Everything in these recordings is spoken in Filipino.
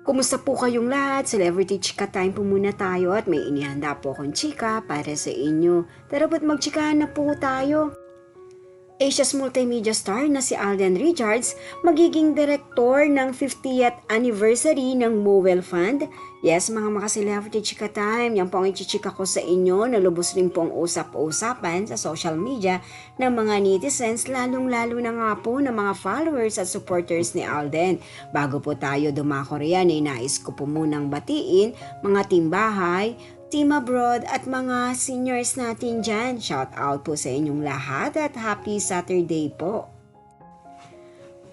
Kumusta po kayong lahat? Celebrity Chika Time po muna tayo at may inihanda po akong chika para sa inyo. Tara ba't magchikahan na po tayo? Asia's multimedia star na si Alden Richards magiging direktor ng 50th anniversary ng Mowel Fund. Yes, mga maka-celebrity chika time, yan po ang ichichika ko sa inyo na lubos rin pong usap-usapan sa social media ng mga netizens, lalong-lalo na nga po ng mga followers at supporters ni Alden. Bago po tayo dumako riyan, nais ko po munang batiin mga timbahay, team abroad at mga seniors natin dyan. Shout out po sa inyong lahat at happy Saturday po.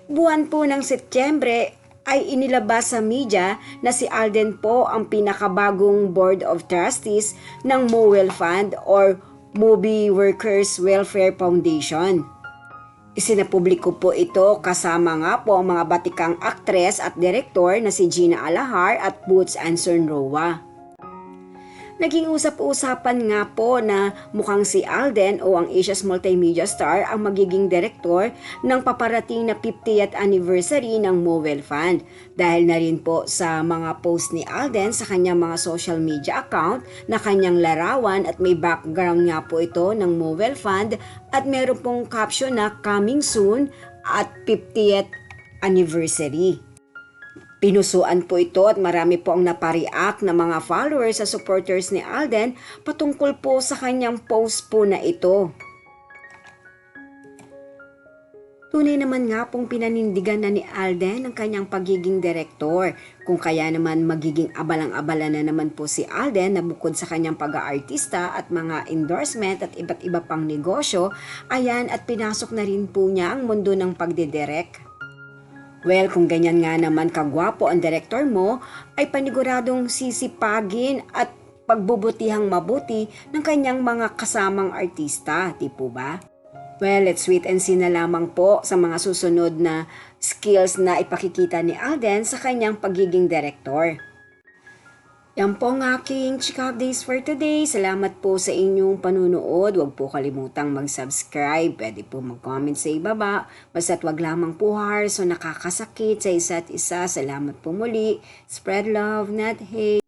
Buwan po ng Setyembre ay inilabas sa media na si Alden po ang pinakabagong Board of Trustees ng Mowel Fund or Movie Workers Welfare Foundation. Isinapubliko po ito kasama nga po ang mga batikang aktres at direktor na si Gina Alahar at Boots Anson Roa. Naging usap-usapan nga po na mukhang si Alden o ang Asia's multimedia star ang magiging direktor ng paparating na 50th anniversary ng Mowel Fund. Dahil na rin po sa mga post ni Alden sa kanyang mga social media account na kanyang larawan at may background nga po ito ng Mowel Fund at meron pong caption na coming soon at 50th anniversary. Pinusuan po ito at marami po ang napareact na mga followers at supporters ni Alden patungkol po sa kanyang post po na ito. Tunay naman nga pong pinanindigan na ni Alden ang kanyang pagiging direktor. Kung kaya naman magiging abalang-abala na naman po si Alden na bukod sa kanyang pag-aartista at mga endorsement at iba't iba pang negosyo, ayan at pinasok na rin po niya ang mundo ng pagdidirect. Well, kung ganyan nga naman kagwapo ang direktor mo, ay paniguradong sisipagin at pagbubutihang mabuti ng kanyang mga kasamang artista, di po ba? Well, let's wait and see na lamang po sa mga susunod na skills na ipakikita ni Alden sa kanyang pagiging direktor. Yan po ang aking chika updates for today. Salamat po sa inyong panunood. Huwag po kalimutang mag-subscribe. Pwede po mag-comment sa ibaba. Basta't wag lamang po harsh o nakakasakit sa isa't isa. Salamat po muli. Spread love, not hate.